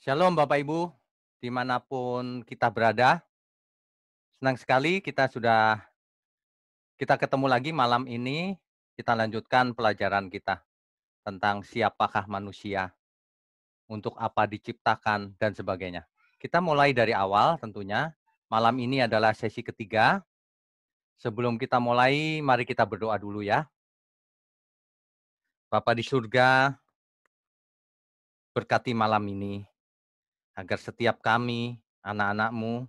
Shalom Bapak Ibu, dimanapun kita berada. Senang sekali kita ketemu lagi malam ini. Kita lanjutkan pelajaran kita tentang siapakah manusia, untuk apa diciptakan, dan sebagainya. Kita mulai dari awal tentunya. Malam ini adalah sesi ketiga. Sebelum kita mulai, mari kita berdoa dulu ya. Bapa di surga, berkati malam ini, agar setiap kami, anak-anak-Mu,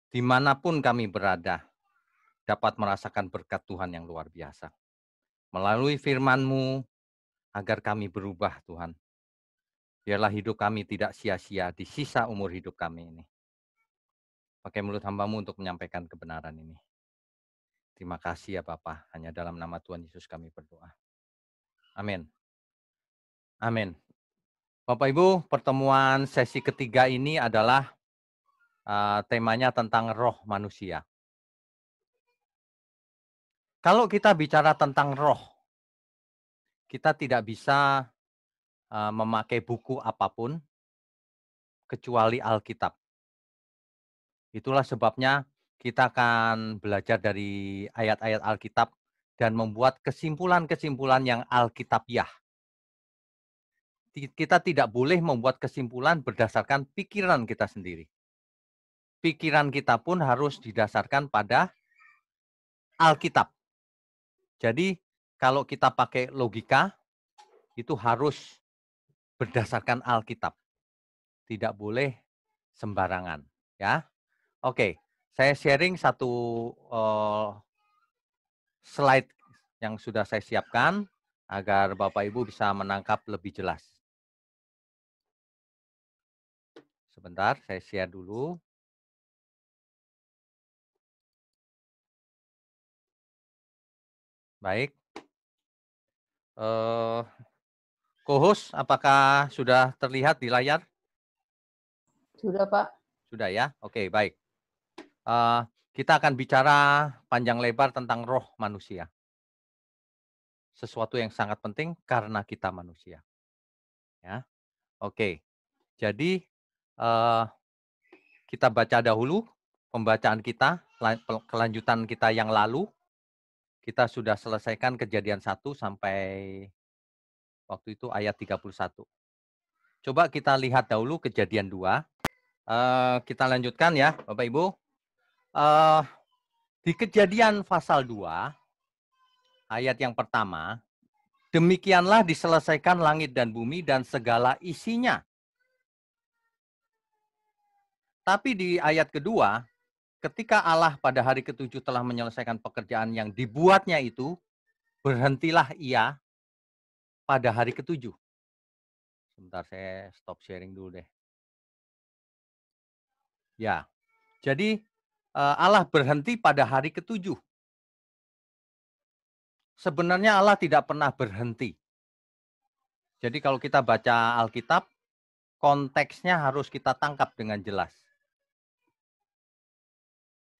dimanapun kami berada, dapat merasakan berkat Tuhan yang luar biasa. Melalui firman-Mu, agar kami berubah Tuhan. Biarlah hidup kami tidak sia-sia di sisa umur hidup kami ini. Pakai mulut hamba-Mu untuk menyampaikan kebenaran ini. Terima kasih ya Bapa, hanya dalam nama Tuhan Yesus kami berdoa. Amin. Amin. Bapak Ibu, pertemuan sesi ketiga ini adalah temanya tentang roh manusia. Kalau kita bicara tentang roh, kita tidak bisa memakai buku apapun kecuali Alkitab. Itulah sebabnya kita akan belajar dari ayat-ayat Alkitab dan membuat kesimpulan-kesimpulan yang alkitabiah. Kita tidak boleh membuat kesimpulan berdasarkan pikiran kita sendiri. Pikiran kita pun harus didasarkan pada Alkitab. Jadi kalau kita pakai logika, itu harus berdasarkan Alkitab. Tidak boleh sembarangan, ya. Oke, saya sharing satu slide yang sudah saya siapkan agar Bapak Ibu bisa menangkap lebih jelas. Sebentar, saya share dulu. Baik. Co-host, apakah sudah terlihat di layar? Sudah, Pak. Sudah ya? Oke, baik. Kita akan bicara panjang lebar tentang roh manusia. Sesuatu yang sangat penting karena kita manusia. Ya, oke. Jadi kita baca dahulu pembacaan kita, kelanjutan kita yang lalu. Kita sudah selesaikan Kejadian 1 sampai waktu itu ayat 31. Coba kita lihat dahulu Kejadian 2. Kita lanjutkan ya, Bapak Ibu. Di Kejadian pasal 2, ayat yang pertama, demikianlah diselesaikan langit dan bumi dan segala isinya. Tapi di ayat kedua, ketika Allah pada hari ketujuh telah menyelesaikan pekerjaan yang dibuatnya itu, berhentilah ia pada hari ketujuh. Sebentar, saya stop sharing dulu deh. Ya, jadi Allah berhenti pada hari ketujuh. Sebenarnya Allah tidak pernah berhenti. Jadi kalau kita baca Alkitab, konteksnya harus kita tangkap dengan jelas.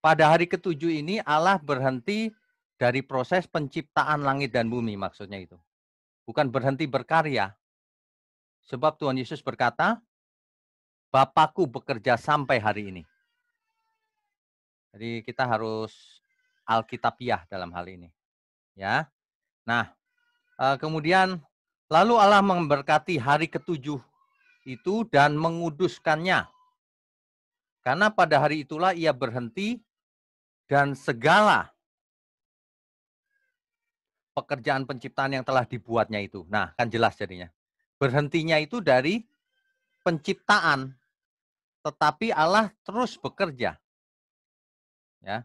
Pada hari ketujuh ini Allah berhenti dari proses penciptaan langit dan bumi, maksudnya itu. Bukan berhenti berkarya. Sebab Tuhan Yesus berkata, Bapakku bekerja sampai hari ini. Jadi kita harus alkitabiah dalam hal ini. Ya. Nah, kemudian lalu Allah memberkati hari ketujuh itu dan menguduskannya. Karena pada hari itulah ia berhenti dan segala pekerjaan penciptaan yang telah dibuatnya itu. Nah, kan jelas jadinya. Berhentinya itu dari penciptaan, tetapi Allah terus bekerja. Ya.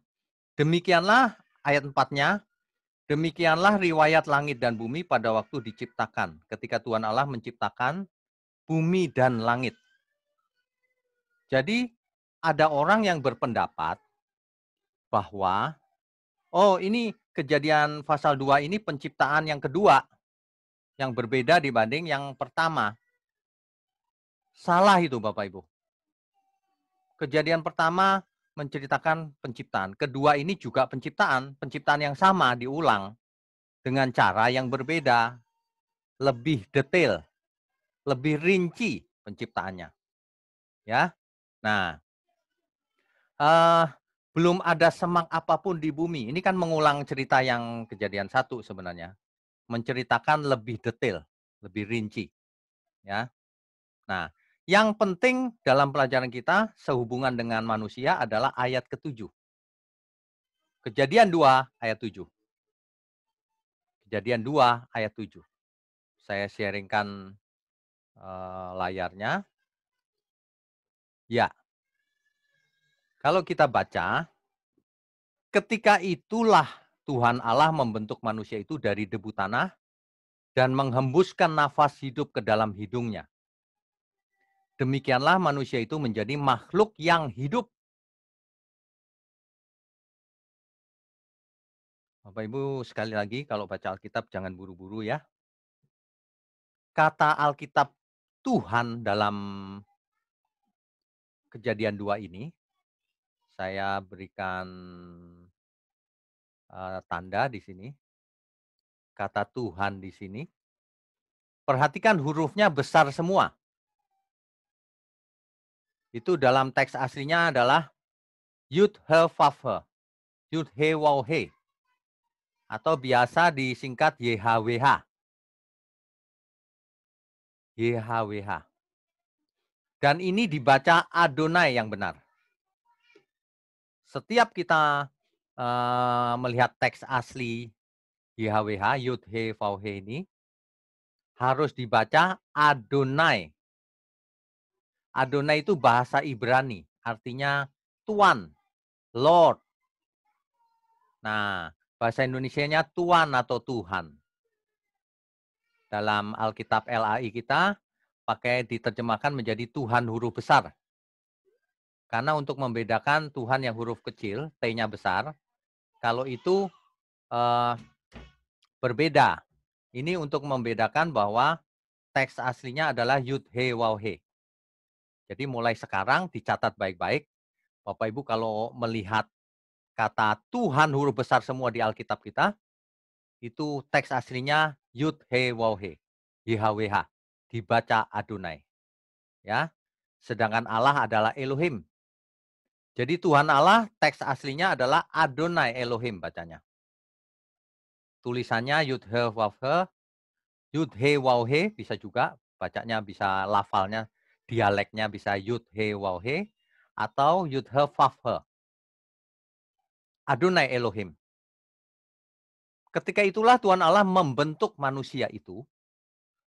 Demikianlah ayat 4-nya, demikianlah riwayat langit dan bumi pada waktu diciptakan, ketika Tuhan Allah menciptakan bumi dan langit. Jadi ada orang yang berpendapat bahwa ini Kejadian pasal 2 ini penciptaan yang kedua, yang berbeda dibanding yang pertama. Salah itu Bapak Ibu. Kejadian pertama menceritakan penciptaan. Kedua ini juga penciptaan yang sama diulang dengan cara yang berbeda, lebih detail, lebih rinci penciptaannya. ya. Nah, eee, belum ada semak apapun di bumi. Ini kan mengulang cerita yang Kejadian 1 sebenarnya, menceritakan lebih detail, lebih rinci, ya. Nah, yang penting dalam pelajaran kita sehubungan dengan manusia adalah ayat ke-7. Kejadian 2 ayat 7. Kejadian 2 ayat 7. Saya sharing-kan, layarnya. Ya, kalau kita baca, ketika itulah Tuhan Allah membentuk manusia itu dari debu tanah dan menghembuskan nafas hidup ke dalam hidungnya. Demikianlah manusia itu menjadi makhluk yang hidup. Bapak Ibu sekali lagi kalau baca Alkitab jangan buru-buru ya. Kata Alkitab Tuhan dalam Kejadian 2 ini, saya berikan, tanda di sini, kata Tuhan di sini. Perhatikan hurufnya besar semua. Itu dalam teks aslinya adalah Yud He Vav He, Yud He Waw He, atau biasa disingkat YHWH, YHWH. Dan ini dibaca Adonai yang benar. Setiap kita melihat teks asli YHWH, Yud He Vaw He ini, harus dibaca Adonai. Adonai itu bahasa Ibrani, artinya Tuan, Lord. Nah, bahasa Indonesianya Tuan atau Tuhan. Dalam Alkitab LAI kita pakai diterjemahkan menjadi Tuhan huruf besar. Karena untuk membedakan Tuhan yang huruf kecil, T-nya besar, kalau itu berbeda. Ini untuk membedakan bahwa teks aslinya adalah Yud He Waw He. Jadi mulai sekarang dicatat baik-baik. Bapak Ibu kalau melihat kata Tuhan huruf besar semua di Alkitab kita, itu teks aslinya Yud He Waw He, YHWH, dibaca Adonai. Ya. Sedangkan Allah adalah Elohim. Jadi Tuhan Allah teks aslinya adalah Adonai Elohim bacanya. Tulisannya Yud He Waw He, Yud He Waw He bisa juga bacanya, bisa lafalnya, dialeknya bisa Yud He Waw He atau Yud He Vav He. Adonai Elohim. Ketika itulah Tuhan Allah membentuk manusia itu.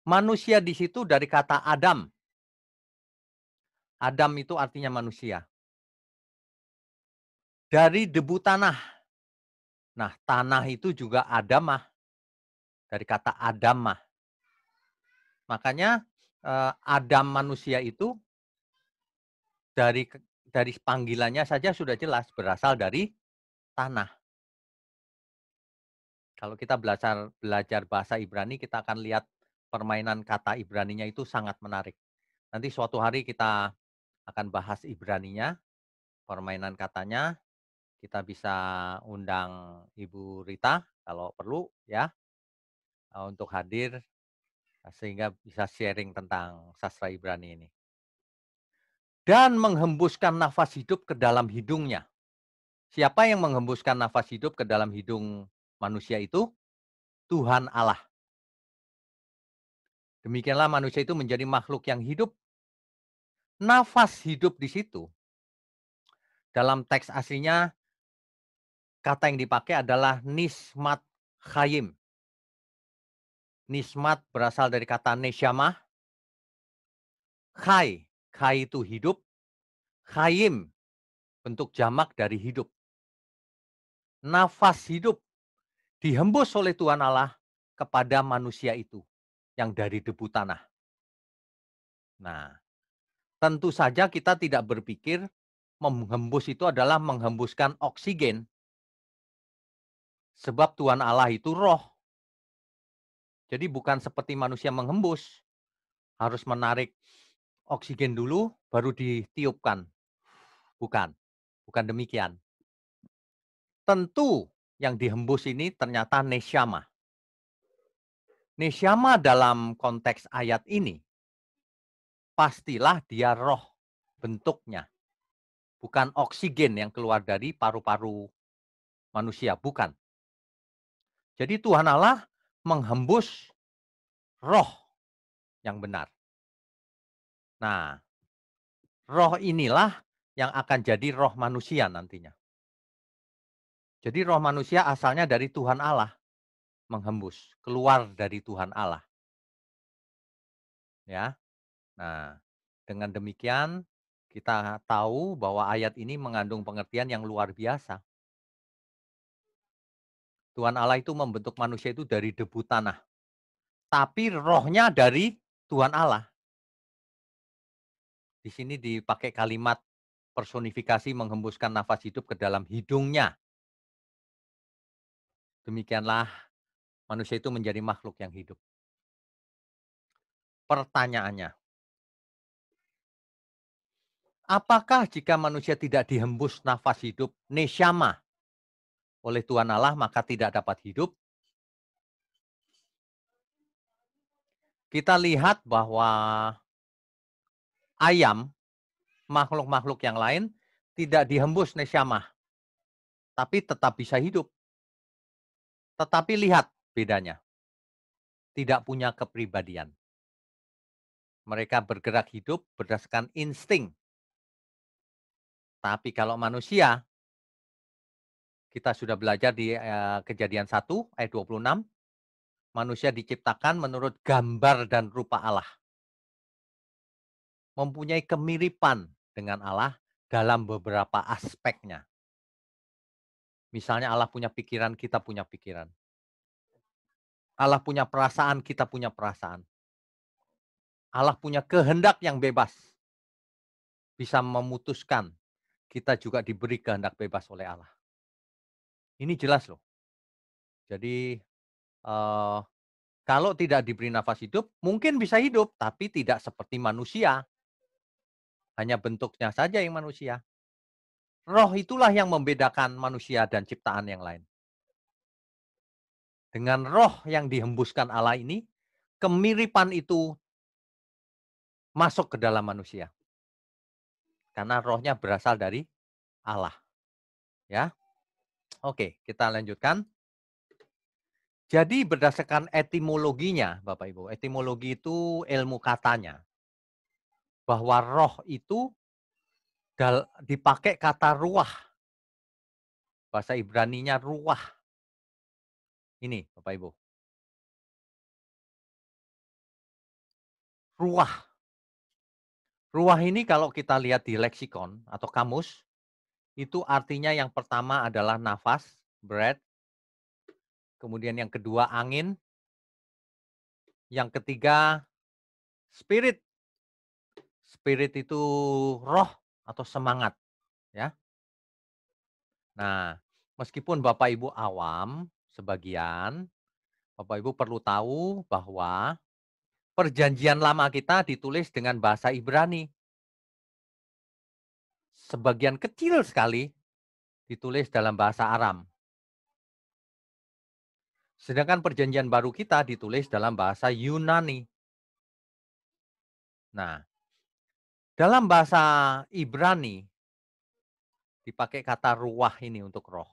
Manusia di situ dari kata Adam. Adam itu artinya manusia. Dari debu tanah. Nah, tanah itu juga Adamah. Dari kata Adamah. Makanya Adam manusia itu dari panggilannya saja sudah jelas berasal dari tanah. Kalau kita belajar bahasa Ibrani, kita akan lihat permainan kata Ibraninya itu sangat menarik. Nanti suatu hari kita akan bahas Ibraninya, permainan katanya. Kita bisa undang Ibu Rita kalau perlu ya, untuk hadir sehingga bisa sharing tentang sastra Ibrani ini. Dan menghembuskan nafas hidup ke dalam hidungnya. Siapa yang menghembuskan nafas hidup ke dalam hidung manusia itu? Tuhan Allah. Demikianlah manusia itu menjadi makhluk yang hidup. Nafas hidup di situ, dalam teks aslinya, kata yang dipakai adalah nismat chayim. Nismat berasal dari kata nesyamah. Chai, chai itu hidup. Chayim, bentuk jamak dari hidup. Nafas hidup dihembus oleh Tuhan Allah kepada manusia itu yang dari debu tanah. Nah, tentu saja kita tidak berpikir menghembus itu adalah menghembuskan oksigen. Sebab Tuhan Allah itu roh. Jadi bukan seperti manusia menghembus. Harus menarik oksigen dulu baru ditiupkan. Bukan. Bukan demikian. Tentu yang dihembus ini ternyata nesyama. Nesyama dalam konteks ayat ini, pastilah dia roh. bentuknya, bukan oksigen yang keluar dari paru-paru manusia, bukan. Jadi Tuhan Allah menghembus roh yang benar. Nah, roh inilah yang akan jadi roh manusia nantinya. Jadi roh manusia asalnya dari Tuhan Allah, menghembus, keluar dari Tuhan Allah, ya. Nah, dengan demikian kita tahu bahwa ayat ini mengandung pengertian yang luar biasa. Tuhan Allah itu membentuk manusia itu dari debu tanah, tapi rohnya dari Tuhan Allah. Di sini dipakai kalimat personifikasi menghembuskan nafas hidup ke dalam hidungnya. Demikianlah manusia itu menjadi makhluk yang hidup. Pertanyaannya, apakah jika manusia tidak dihembus nafas hidup neshama oleh Tuhan Allah maka tidak dapat hidup? Kita lihat bahwa ayam, makhluk-makhluk yang lain tidak dihembus neshama, tapi tetap bisa hidup. Tetapi lihat bedanya, tidak punya kepribadian. Mereka bergerak hidup berdasarkan insting. Tapi kalau manusia, kita sudah belajar di Kejadian 1 ayat 26, manusia diciptakan menurut gambar dan rupa Allah. Mempunyai kemiripan dengan Allah dalam beberapa aspeknya. Misalnya Allah punya pikiran, kita punya pikiran. Allah punya perasaan, kita punya perasaan. Allah punya kehendak yang bebas. Bisa memutuskan, kita juga diberi kehendak bebas oleh Allah. Ini jelas loh. Jadi, kalau tidak diberi nafas hidup, mungkin bisa hidup, tapi tidak seperti manusia. Hanya bentuknya saja yang manusia. Roh itulah yang membedakan manusia dan ciptaan yang lain. Dengan roh yang dihembuskan Allah ini, kemiripan itu masuk ke dalam manusia. Karena rohnya berasal dari Allah. Ya. Oke, kita lanjutkan. Jadi berdasarkan etimologinya, Bapak Ibu, etimologi itu ilmu katanya. Bahwa roh itu dipakai kata ruah. Bahasa Ibraninya ruah. Ini Bapak Ibu. Ruah. Ruah ini kalau kita lihat di leksikon atau kamus, itu artinya yang pertama adalah nafas, breath. Kemudian yang kedua angin. Yang ketiga spirit. Spirit itu roh atau semangat, ya. Nah, meskipun Bapak Ibu awam sebagian, Bapak Ibu perlu tahu bahwa perjanjian lama kita ditulis dengan bahasa Ibrani. Sebagian kecil sekali ditulis dalam bahasa Aram. Sedangkan perjanjian baru kita ditulis dalam bahasa Yunani. Nah, dalam bahasa Ibrani dipakai kata ruah ini untuk roh.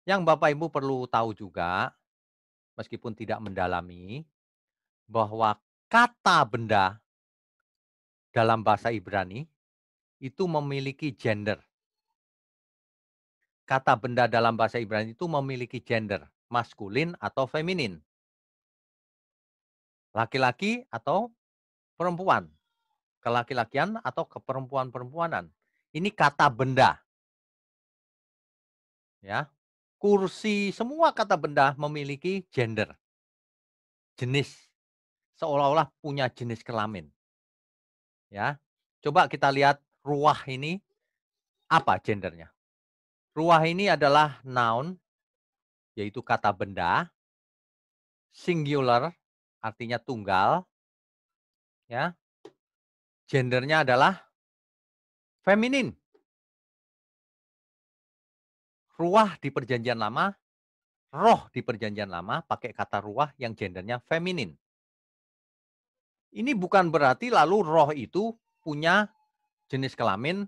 Yang Bapak Ibu perlu tahu juga, meskipun tidak mendalami, bahwa kata benda dalam bahasa Ibrani itu memiliki gender. Kata benda dalam bahasa Ibrani itu memiliki gender, maskulin atau feminin. Laki-laki atau perempuan, kelaki-lakian atau keperempuan-perempuanan. Ini kata benda. Ya. Kursi, semua kata benda memiliki gender. Jenis. Seolah-olah punya jenis kelamin. Ya. Coba kita lihat ruah ini apa gendernya. Ruah ini adalah noun, yaitu kata benda. Singular, artinya tunggal. Ya. Gendernya adalah feminin. Ruah di perjanjian lama, roh di perjanjian lama pakai kata ruah yang gendernya feminin. Ini bukan berarti lalu roh itu punya jenis kelamin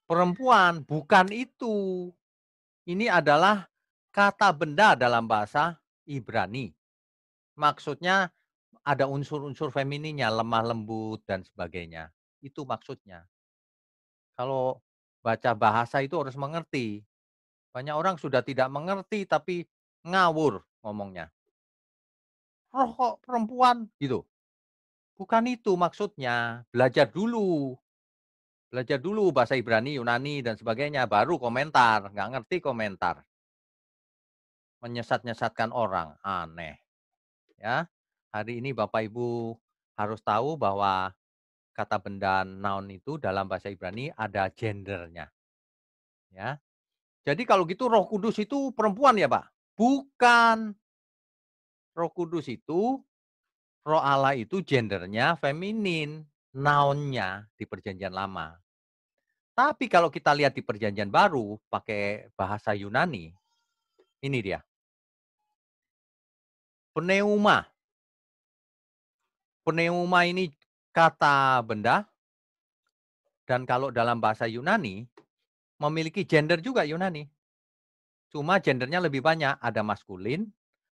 perempuan, bukan itu. Ini adalah kata benda dalam bahasa Ibrani. Maksudnya ada unsur-unsur femininnya, lemah lembut dan sebagainya. Itu maksudnya. Kalau baca bahasa itu harus mengerti. Banyak orang sudah tidak mengerti tapi ngawur ngomongnya. "Roh kok perempuan?" Gitu. Bukan itu maksudnya. Belajar dulu bahasa Ibrani, Yunani dan sebagainya, baru komentar. Nggak ngerti komentar. Menyesat-nyesatkan orang, aneh. Ya, hari ini Bapak Ibu harus tahu bahwa kata benda noun itu dalam bahasa Ibrani ada gendernya, ya. Jadi kalau gitu Roh Kudus itu perempuan ya, Pak? Bukan. Roh Kudus itu, Roh Allah itu gendernya feminin, noun-nya di Perjanjian Lama. Tapi kalau kita lihat di Perjanjian Baru pakai bahasa Yunani, ini dia, pneuma. Pneuma ini kata benda dan kalau dalam bahasa Yunani memiliki gender juga Yunani. Cuma gendernya lebih banyak, ada maskulin,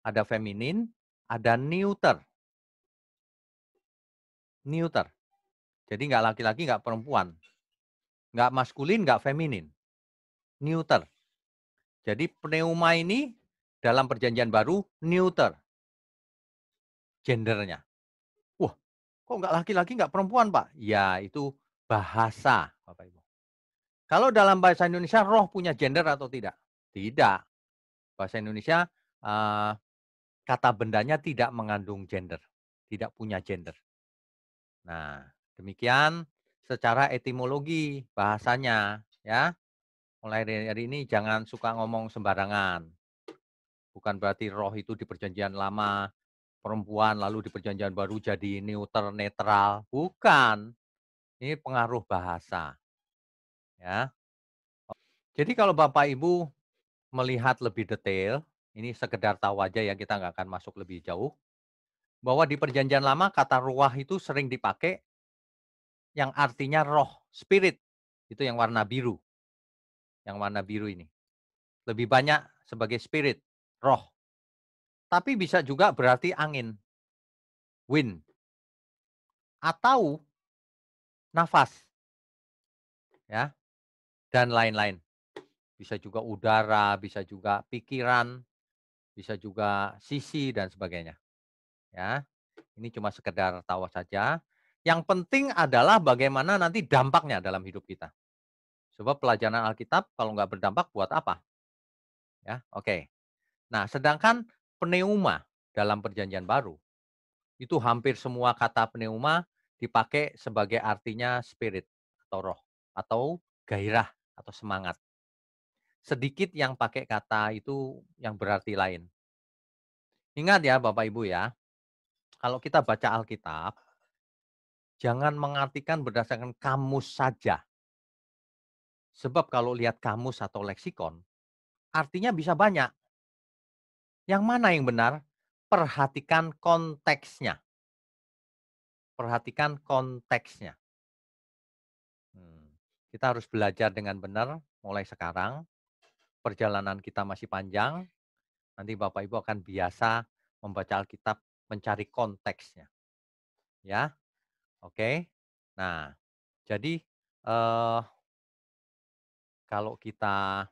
ada feminin, ada neuter. Neuter. Jadi nggak laki-laki, nggak perempuan, nggak maskulin, nggak feminin, neuter. Jadi pneuma ini dalam perjanjian baru neuter gendernya. Wah, kok nggak laki-laki, nggak perempuan, Pak? Ya, itu bahasa, Bapak Ibu. Kalau dalam bahasa Indonesia roh punya gender atau tidak? Tidak. Bahasa Indonesia, eee, kata bendanya tidak mengandung gender, tidak punya gender. Nah, demikian secara etimologi bahasanya, ya. Mulai dari hari ini jangan suka ngomong sembarangan. Bukan berarti roh itu di perjanjian lama perempuan, lalu di perjanjian baru jadi neuter, netral, bukan. Ini pengaruh bahasa, ya. Jadi kalau Bapak Ibu melihat lebih detail, ini sekedar tahu aja ya, kita nggak akan masuk lebih jauh, bahwa di perjanjian lama kata ruah itu sering dipakai yang artinya roh, spirit, itu yang warna biru ini. Lebih banyak sebagai spirit, roh. Tapi bisa juga berarti angin, wind, atau nafas, ya, dan lain-lain. Bisa juga udara, bisa juga pikiran, bisa juga sisi dan sebagainya, ya. Ini cuma sekedar tahu saja. Yang penting adalah bagaimana nanti dampaknya dalam hidup kita. Sebab pelajaran Alkitab kalau nggak berdampak buat apa? Ya, oke. Nah, sedangkan pneuma dalam perjanjian baru, itu hampir semua kata pneuma dipakai sebagai artinya spirit atau roh, atau gairah atau semangat. Sedikit yang pakai kata itu yang berarti lain. Ingat ya Bapak Ibu ya, kalau kita baca Alkitab, jangan mengartikan berdasarkan kamus saja. Sebab kalau lihat kamus atau leksikon, artinya bisa banyak. Yang mana yang benar? Perhatikan konteksnya. Perhatikan konteksnya. Hmm. Kita harus belajar dengan benar mulai sekarang. Perjalanan kita masih panjang. Nanti Bapak Ibu akan biasa membaca Alkitab, mencari konteksnya. Ya, oke. Nah, jadi eh, kalau kita,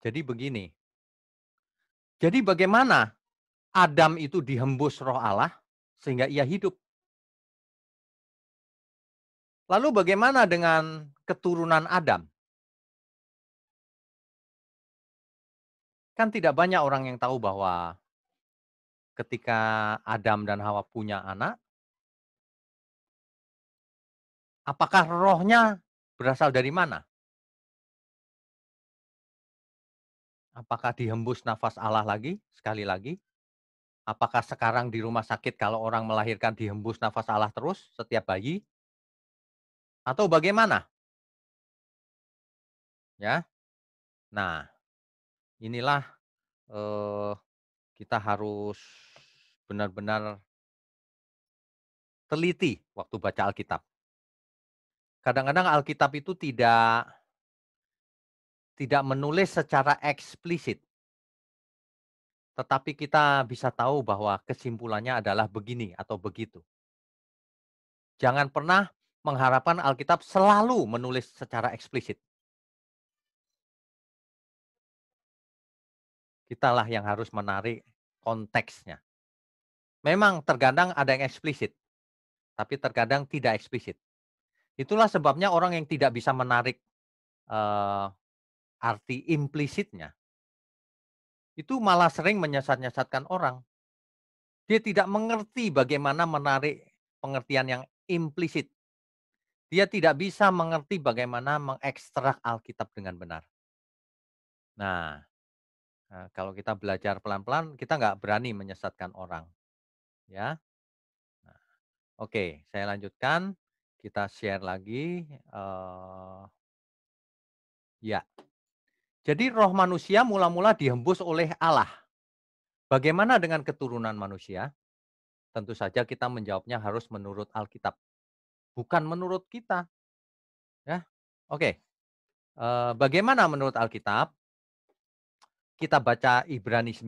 jadi begini. Jadi bagaimana Adam itu dihembus Roh Allah sehingga ia hidup? Lalu bagaimana dengan keturunan Adam? Kan tidak banyak orang yang tahu bahwa ketika Adam dan Hawa punya anak, apakah rohnya berasal dari mana? Apakah dihembus nafas Allah lagi, sekali lagi? Apakah sekarang di rumah sakit kalau orang melahirkan dihembus nafas Allah terus setiap bayi? Atau bagaimana? Ya. Nah, inilah eh, kita harus benar-benar teliti waktu baca Alkitab. Kadang-kadang Alkitab itu tidak menulis secara eksplisit, tetapi kita bisa tahu bahwa kesimpulannya adalah begini atau begitu. Jangan pernah mengharapkan Alkitab selalu menulis secara eksplisit. Kitalah yang harus menarik konteksnya. Memang terkadang ada yang eksplisit, tapi terkadang tidak eksplisit. Itulah sebabnya orang yang tidak bisa menarik eee, arti implisitnya, itu malah sering menyesat-nyesatkan orang. Dia tidak mengerti bagaimana menarik pengertian yang implisit. Dia tidak bisa mengerti bagaimana mengekstrak Alkitab dengan benar. Nah, kalau kita belajar pelan-pelan, kita nggak berani menyesatkan orang, ya. Nah, oke, saya lanjutkan, kita share lagi, ya. Jadi roh manusia mula-mula dihembus oleh Allah. Bagaimana dengan keturunan manusia? Tentu saja kita menjawabnya harus menurut Alkitab, bukan menurut kita, ya. Oke, bagaimana menurut Alkitab? Kita baca Ibrani 9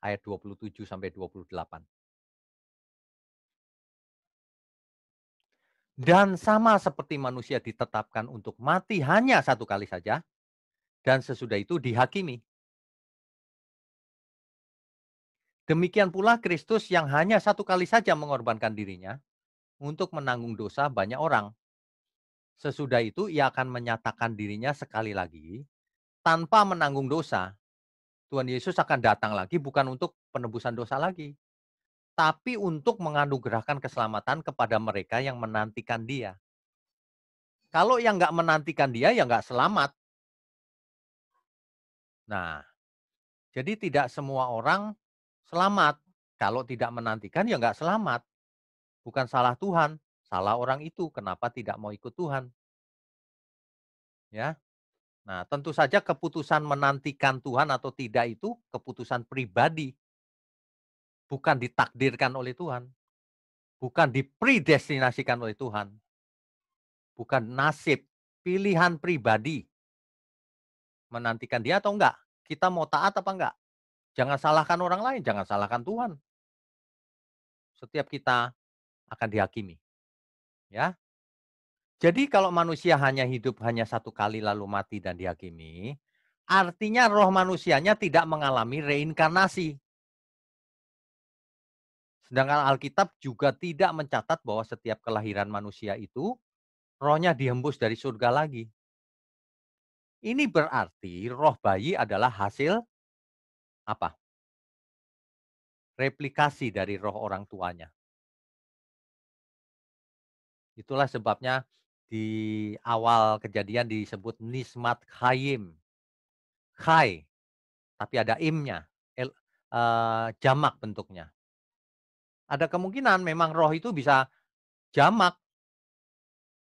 ayat 27 sampai 28. Dan sama seperti manusia ditetapkan untuk mati hanya satu kali saja, dan sesudah itu dihakimi. Demikian pula Kristus yang hanya satu kali saja mengorbankan dirinya untuk menanggung dosa banyak orang. Sesudah itu ia akan menyatakan dirinya sekali lagi tanpa menanggung dosa. Tuhan Yesus akan datang lagi bukan untuk penebusan dosa lagi, tapi untuk menganugerahkan keselamatan kepada mereka yang menantikan Dia. Kalau yang nggak menantikan Dia, ya nggak selamat. Nah, jadi tidak semua orang selamat. Kalau tidak menantikan, ya nggak selamat. Bukan salah Tuhan, salah orang itu. Kenapa tidak mau ikut Tuhan? Ya. Nah, tentu saja keputusan menantikan Tuhan atau tidak itu keputusan pribadi, bukan ditakdirkan oleh Tuhan, bukan dipredestinasikan oleh Tuhan, bukan nasib, pilihan pribadi menantikan Dia atau enggak. Kita mau taat apa enggak? Jangan salahkan orang lain, jangan salahkan Tuhan. Setiap kita akan dihakimi, ya. Jadi kalau manusia hanya hidup hanya satu kali lalu mati dan dihakimi, artinya roh manusianya tidak mengalami reinkarnasi. Sedangkan Alkitab juga tidak mencatat bahwa setiap kelahiran manusia itu rohnya dihembus dari surga lagi. Ini berarti roh bayi adalah hasil apa? Replikasi dari roh orang tuanya. Itulah sebabnya di awal kejadian disebut nismat chayim. Chay, tapi ada imnya, jamak bentuknya. Ada kemungkinan memang roh itu bisa jamak,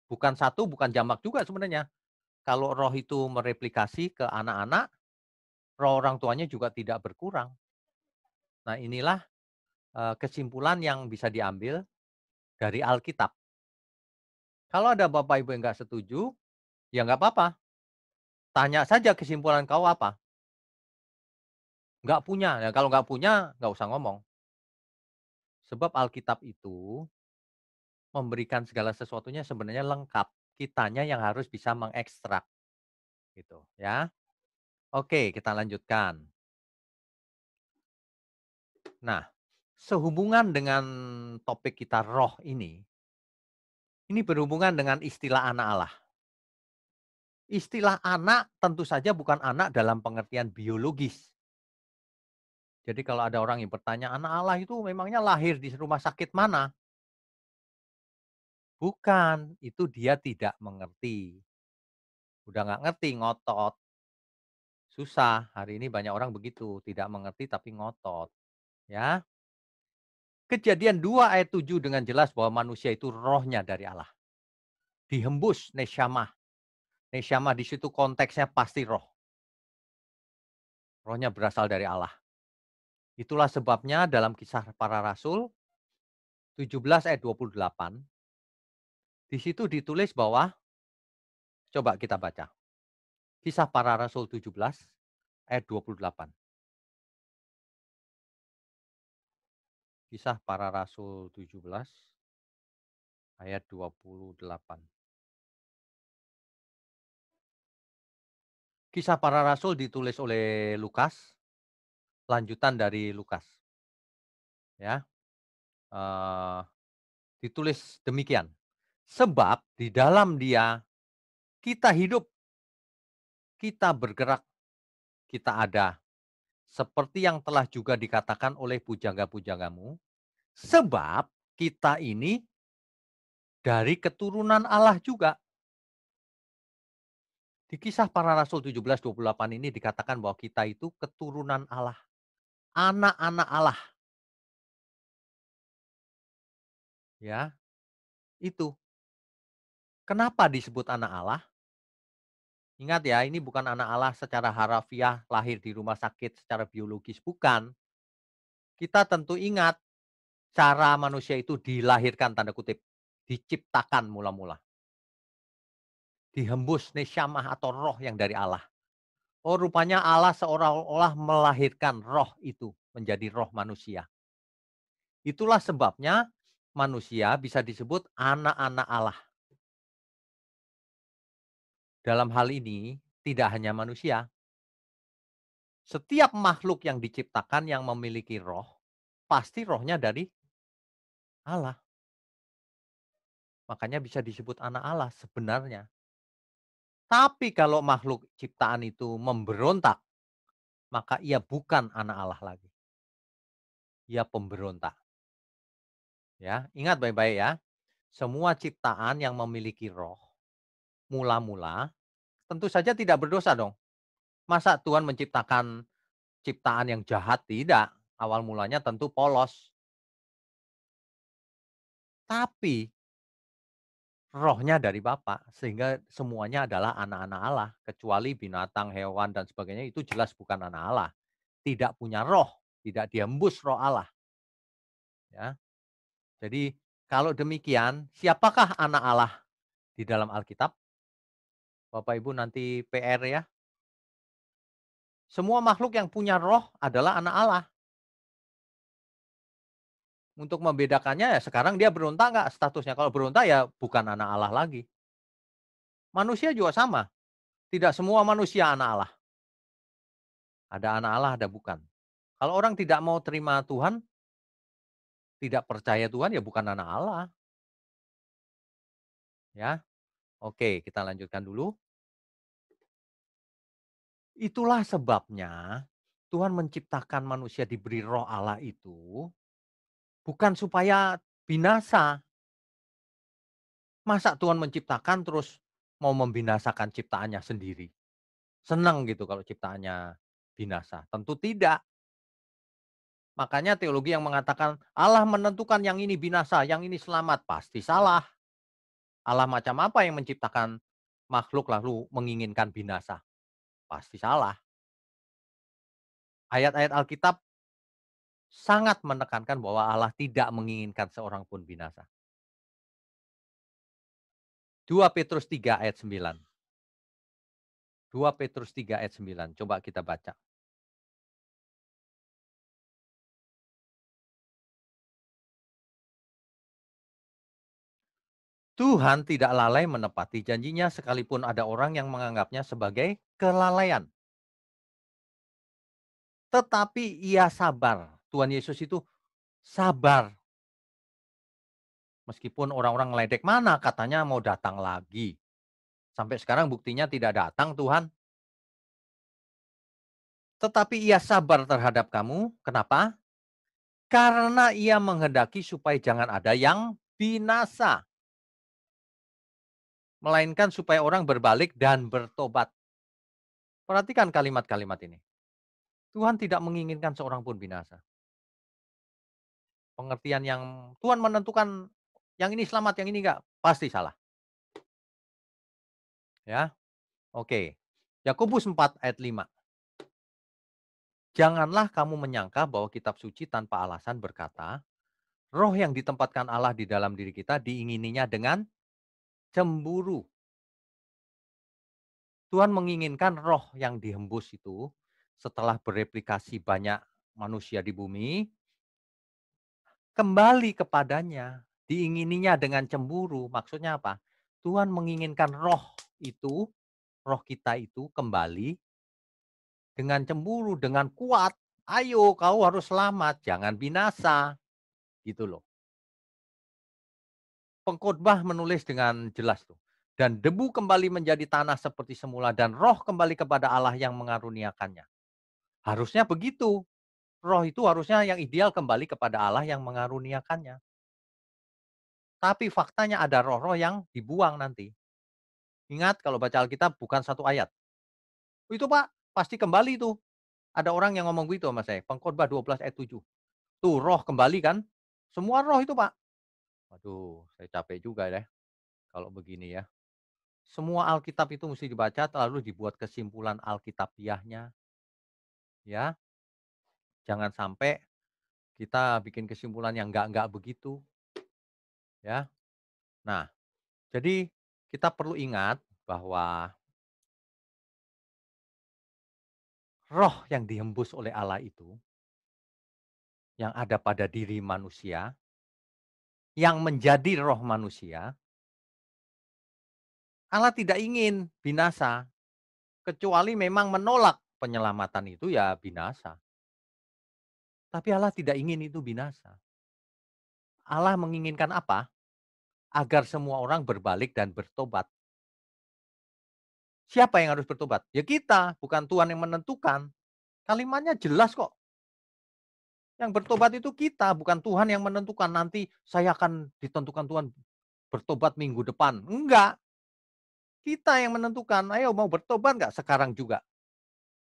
bukan satu, bukan jamak juga sebenarnya. Kalau roh itu mereplikasi ke anak-anak, roh orang tuanya juga tidak berkurang. Nah inilah, kesimpulan yang bisa diambil dari Alkitab. Kalau ada Bapak Ibu yang nggak setuju, ya nggak apa-apa, tanya saja kesimpulan kau apa? Nggak punya, ya kalau nggak punya nggak usah ngomong. Sebab Alkitab itu memberikan segala sesuatunya sebenarnya lengkap, kitanya yang harus bisa mengekstrak, gitu ya. Oke kita lanjutkan. Nah, sehubungan dengan topik kita roh ini berhubungan dengan istilah anak Allah. Istilah anak tentu saja bukan anak dalam pengertian biologis. Jadi kalau ada orang yang bertanya, anak Allah itu memangnya lahir di rumah sakit mana? Bukan, itu dia tidak mengerti. Udah nggak ngerti, ngotot. Susah, hari ini banyak orang begitu, tidak mengerti tapi ngotot. Ya, Kejadian 2 ayat 7 dengan jelas bahwa manusia itu rohnya dari Allah. Dihembus nesyamah. Nesyamah di situ konteksnya pasti roh. Rohnya berasal dari Allah. Itulah sebabnya dalam Kisah Para Rasul 17 ayat 28, di situ ditulis bahwa, coba kita baca. Kisah Para Rasul 17 ayat 28. Kisah Para Rasul 17 ayat 28. Kisah Para Rasul ditulis oleh Lukas, lanjutan dari Lukas, ya. Eee, Ditulis demikian, "Sebab di dalam Dia kita hidup, kita bergerak, kita ada, seperti yang telah juga dikatakan oleh pujangga-pujanggamu, sebab kita ini dari keturunan Allah juga." Di Kisah Para Rasul 17:28 ini dikatakan bahwa kita itu keturunan Allah, anak-anak Allah, ya. Itu. Kenapa disebut anak Allah? Ingat ya, ini bukan anak Allah secara harafiah lahir di rumah sakit secara biologis, bukan. Kita tentu ingat cara manusia itu dilahirkan tanda kutip, diciptakan mula-mula, dihembus nesyamah atau roh yang dari Allah. Oh, rupanya Allah seolah-olah melahirkan roh itu menjadi roh manusia. Itulah sebabnya manusia bisa disebut anak-anak Allah. Dalam hal ini tidak hanya manusia, setiap makhluk yang diciptakan yang memiliki roh, pasti rohnya dari Allah. Makanya bisa disebut anak Allah sebenarnya. Tapi kalau makhluk ciptaan itu memberontak, maka ia bukan anak Allah lagi. Ia pemberontak. Ya, ingat baik-baik ya. Semua ciptaan yang memiliki roh, mula-mula tentu saja tidak berdosa dong. Masa Tuhan menciptakan ciptaan yang jahat? Tidak. Awal mulanya tentu polos. Tapi rohnya dari Bapa, sehingga semuanya adalah anak-anak Allah. Kecuali binatang, hewan, dan sebagainya itu jelas bukan anak Allah. Tidak punya roh, tidak diembus roh Allah. Ya. Jadi kalau demikian, siapakah anak Allah di dalam Alkitab? Bapak Ibu nanti PR ya. Semua makhluk yang punya roh adalah anak Allah. Untuk membedakannya ya sekarang dia berontak nggak statusnya, kalau berontak ya bukan anak Allah lagi. Manusia juga sama, tidak semua manusia anak Allah. Ada anak Allah, ada bukan. Kalau orang tidak mau terima Tuhan, tidak percaya Tuhan ya bukan anak Allah, ya. Oke, kita lanjutkan dulu. Itulah sebabnya Tuhan menciptakan manusia diberi roh Allah itu bukan supaya binasa. Masa Tuhan menciptakan terus mau membinasakan ciptaannya sendiri? Senang gitu kalau ciptaannya binasa? Tentu tidak. Makanya teologi yang mengatakan Allah menentukan yang ini binasa, yang ini selamat, pasti salah. Allah macam apa yang menciptakan makhluk lalu menginginkan binasa? Pasti salah. Ayat-ayat Alkitab sangat menekankan bahwa Allah tidak menginginkan seorang pun binasa. 2 Petrus 3 ayat 9. 2 Petrus 3 ayat 9. Coba kita baca. Tuhan tidak lalai menepati janjinya sekalipun ada orang yang menganggapnya sebagai kelalaian. Tetapi ia sabar. Tuhan Yesus itu sabar. Meskipun orang-orang ngeledek, mana katanya mau datang lagi. Sampai sekarang buktinya tidak datang Tuhan. Tetapi ia sabar terhadap kamu. Kenapa? Karena ia menghendaki supaya jangan ada yang binasa. Melainkan supaya orang berbalik dan bertobat. Perhatikan kalimat-kalimat ini. Tuhan tidak menginginkan seorang pun binasa. Pengertian yang Tuhan menentukan yang ini selamat, yang ini enggak, pasti salah. Ya, oke. Yakobus 4 ayat 5. Janganlah kamu menyangka bahwa kitab suci tanpa alasan berkata, Roh yang ditempatkan Allah di dalam diri kita diingininya dengan cemburu. Tuhan menginginkan roh yang dihembus itu setelah bereplikasi banyak manusia di bumi, kembali kepadanya. Diingininya dengan cemburu. Maksudnya apa? Tuhan menginginkan roh itu, roh kita itu kembali dengan cemburu, dengan kuat. Ayo kau harus selamat, jangan binasa. Gitu loh. Pengkhotbah menulis dengan jelas tuh. Dan debu kembali menjadi tanah seperti semula dan roh kembali kepada Allah yang mengaruniakannya. Harusnya begitu. Roh itu harusnya yang ideal kembali kepada Allah yang mengaruniakannya. Tapi faktanya ada roh-roh yang dibuang nanti. Ingat kalau baca Alkitab bukan satu ayat. Itu Pak, pasti kembali tuh. Ada orang yang ngomong gitu sama saya, Pengkhotbah 12 ayat 7. Tuh roh kembali kan? Semua roh itu Pak. Waduh, saya capek juga deh kalau begini ya. Semua Alkitab itu mesti dibaca lalu dibuat kesimpulan Alkitabiahnya ya. Jangan sampai kita bikin kesimpulan yang enggak begitu ya. Nah, jadi kita perlu ingat bahwa roh yang dihembus oleh Allah itu yang ada pada diri manusia, yang menjadi roh manusia, Allah tidak ingin binasa, kecuali memang menolak penyelamatan itu ya binasa. Tapi Allah tidak ingin itu binasa. Allah menginginkan apa? Agar semua orang berbalik dan bertobat. Siapa yang harus bertobat? Ya kita, bukan Tuhan yang menentukan. Kalimatnya jelas kok. Yang bertobat itu kita, bukan Tuhan yang menentukan nanti saya akan ditentukan Tuhan bertobat minggu depan. Enggak, kita yang menentukan. Ayo mau bertobat nggak sekarang juga?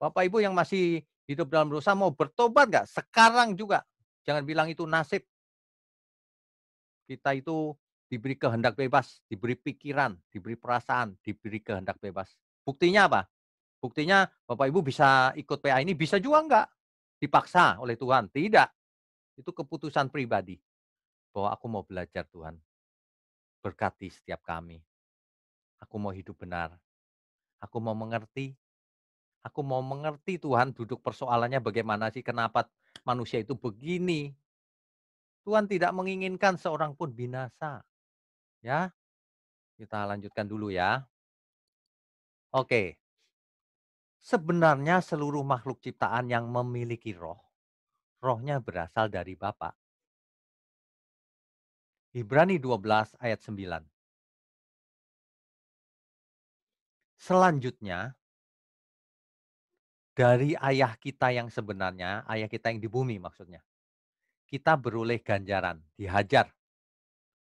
Bapak Ibu yang masih hidup dalam dosa mau bertobat nggak sekarang juga? Jangan bilang itu nasib. Kita itu diberi kehendak bebas, diberi pikiran, diberi perasaan, diberi kehendak bebas. Buktinya apa? Buktinya Bapak Ibu bisa ikut PA ini bisa juga enggak dipaksa oleh Tuhan. Tidak, itu keputusan pribadi bahwa aku mau belajar Tuhan, berkati setiap kami. Aku mau hidup benar, aku mau mengerti, aku mau mengerti Tuhan duduk persoalannya bagaimana sih, kenapa manusia itu begini. Tuhan tidak menginginkan seorang pun binasa, ya. Kita lanjutkan dulu ya. Oke, sebenarnya seluruh makhluk ciptaan yang memiliki roh, rohnya berasal dari Bapa. Ibrani 12 ayat 9. Selanjutnya, dari ayah kita yang sebenarnya, ayah kita yang di bumi maksudnya, kita beroleh ganjaran, dihajar,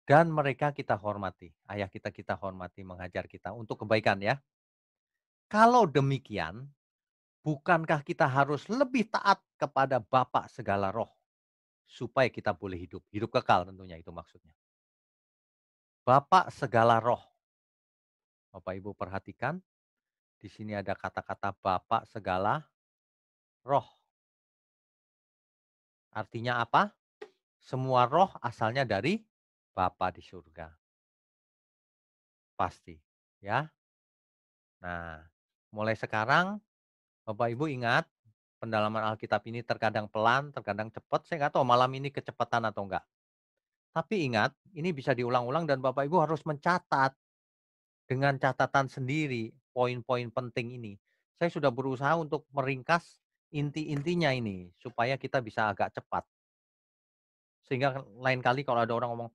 dan mereka kita hormati. Ayah kita hormati, menghajar kita untuk kebaikan ya. Kalau demikian, bukankah kita harus lebih taat kepada Bapa segala roh, supaya kita boleh hidup, hidup kekal tentunya itu maksudnya. Bapa segala roh. Bapak Ibu perhatikan, di sini ada kata-kata Bapa segala roh. Artinya apa? Semua roh asalnya dari Bapa di surga. Pasti, ya. Nah, mulai sekarang Bapak Ibu ingat, pendalaman Alkitab ini terkadang pelan, terkadang cepat. Saya nggak tahu malam ini kecepatan atau enggak. Tapi ingat, ini bisa diulang-ulang dan Bapak Ibu harus mencatat dengan catatan sendiri poin-poin penting ini. Saya sudah berusaha untuk meringkas inti-intinya ini supaya kita bisa agak cepat. Sehingga lain kali kalau ada orang ngomong,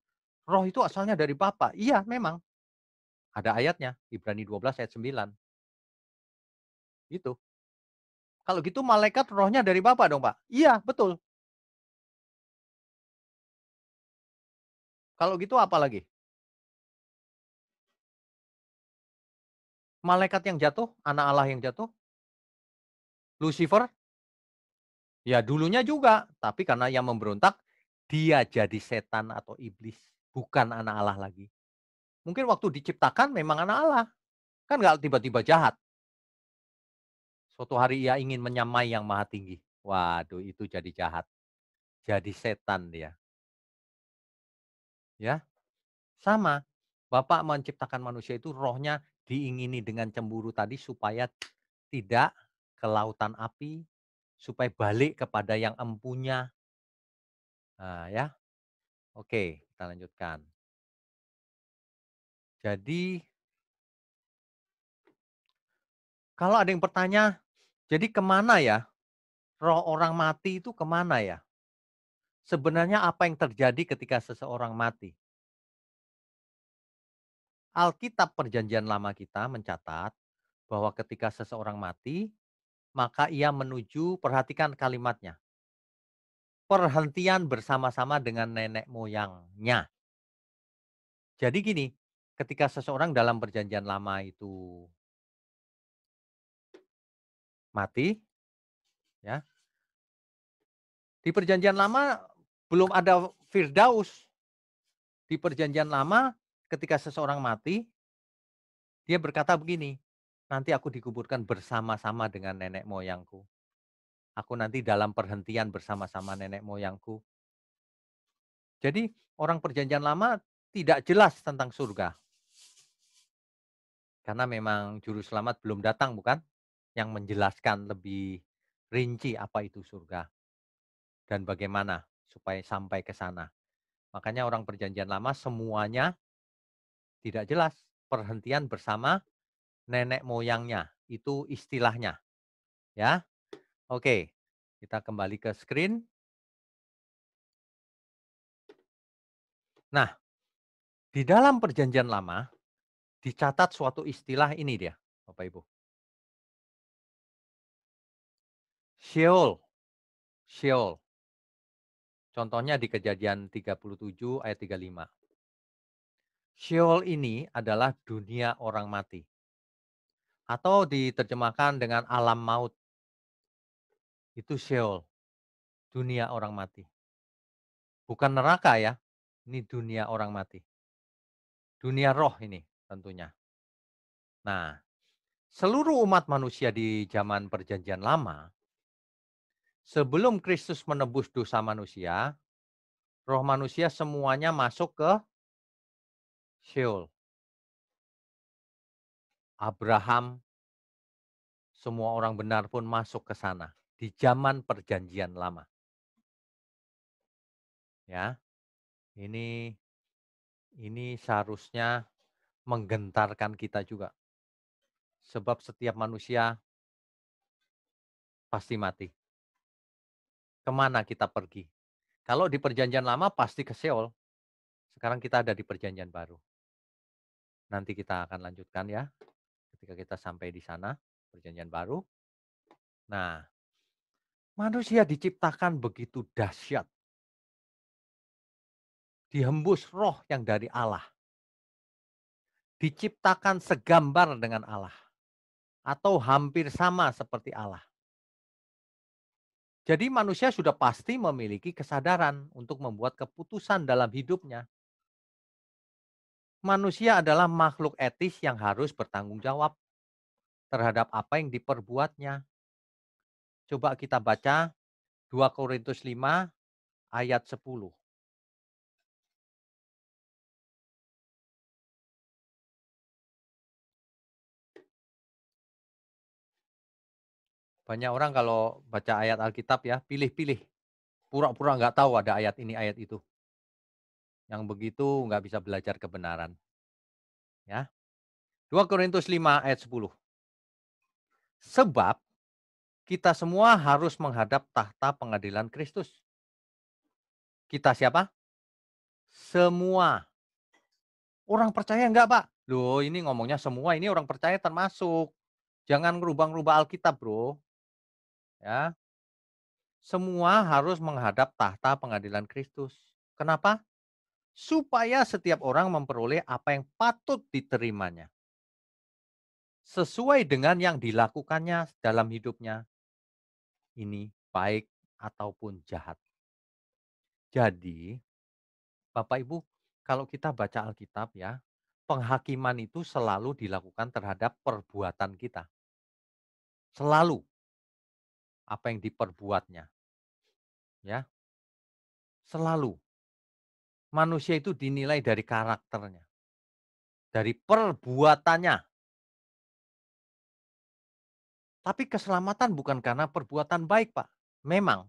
roh itu asalnya dari Bapa. Iya, memang. Ada ayatnya, Ibrani 12 ayat 9. Gitu. Kalau gitu malaikat rohnya dari Bapa dong, Pak? Iya, betul. Kalau gitu apa lagi? Malaikat yang jatuh, anak Allah yang jatuh, Lucifer, ya dulunya juga, tapi karena yang memberontak, dia jadi setan atau iblis, bukan anak Allah lagi. Mungkin waktu diciptakan memang anak Allah, kan nggak tiba-tiba jahat. Suatu hari ia ingin menyamai yang maha tinggi. Waduh, itu jadi jahat, jadi setan dia. ya. Sama, Bapak menciptakan manusia itu rohnya diingini dengan cemburu tadi supaya tidak ke lautan api, supaya balik kepada yang empunya. Nah ya, oke kita lanjutkan. Jadi kalau ada yang bertanya, jadi kemana ya roh orang mati itu kemana ya? Sebenarnya apa yang terjadi ketika seseorang mati? Alkitab Perjanjian Lama kita mencatat bahwa ketika seseorang mati, maka ia menuju, perhatikan kalimatnya, perhentian bersama-sama dengan nenek moyangnya. Jadi gini, ketika seseorang dalam Perjanjian Lama itu mati, ya, di Perjanjian Lama belum ada Firdaus. Di Perjanjian Lama ketika seseorang mati, dia berkata begini, "Nanti aku dikuburkan bersama-sama dengan nenek moyangku. Aku nanti dalam perhentian bersama-sama nenek moyangku." Jadi orang Perjanjian Lama tidak jelas tentang surga. Karena memang juru selamat belum datang bukan? Yang menjelaskan lebih rinci apa itu surga dan bagaimana supaya sampai ke sana. Makanya orang Perjanjian Lama semuanya tidak jelas. Perhentian bersama nenek moyangnya, itu istilahnya, ya. Oke, kita kembali ke screen. Nah, di dalam Perjanjian Lama dicatat suatu istilah ini dia, Bapak Ibu. Sheol, Sheol. Contohnya di Kejadian 37 ayat 35. Sheol ini adalah dunia orang mati. Atau diterjemahkan dengan alam maut. Itu Sheol, dunia orang mati. Bukan neraka ya, ini dunia orang mati. Dunia roh ini tentunya. Nah, seluruh umat manusia di zaman Perjanjian Lama, sebelum Kristus menebus dosa manusia, roh manusia semuanya masuk ke Sheol. Abraham, semua orang benar pun masuk ke sana di zaman Perjanjian Lama. Ya, ini seharusnya menggentarkan kita juga. Sebab setiap manusia pasti mati. Kemana kita pergi? Kalau di Perjanjian Lama pasti ke Seol. Sekarang kita ada di Perjanjian Baru. Nanti kita akan lanjutkan ya, ketika kita sampai di sana, Perjanjian Baru. Nah, manusia diciptakan begitu dahsyat. Dihembus roh yang dari Allah. Diciptakan segambar dengan Allah. Atau hampir sama seperti Allah. Jadi manusia sudah pasti memiliki kesadaran untuk membuat keputusan dalam hidupnya. Manusia adalah makhluk etis yang harus bertanggung jawab terhadap apa yang diperbuatnya. Coba kita baca 2 Korintus 5 ayat 10. Banyak orang kalau baca ayat Alkitab ya, pilih-pilih. Pura-pura nggak tahu ada ayat ini, ayat itu. Yang begitu nggak bisa belajar kebenaran. Ya. 2 Korintus 5 ayat 10. Sebab kita semua harus menghadap tahta pengadilan Kristus. Kita siapa? Semua. Orang percaya enggak, Pak? Loh, ini ngomongnya semua, ini orang percaya termasuk. Jangan ngerubah-ngerubah Alkitab, Bro. Ya. Semua harus menghadap tahta pengadilan Kristus. Kenapa? Supaya setiap orang memperoleh apa yang patut diterimanya. Sesuai dengan yang dilakukannya dalam hidupnya. Ini baik ataupun jahat. Jadi, Bapak Ibu, kalau kita baca Alkitab ya, penghakiman itu selalu dilakukan terhadap perbuatan kita. Selalu apa yang diperbuatnya. Ya, selalu. Manusia itu dinilai dari karakternya, dari perbuatannya. Tapi keselamatan bukan karena perbuatan baik, Pak. Memang,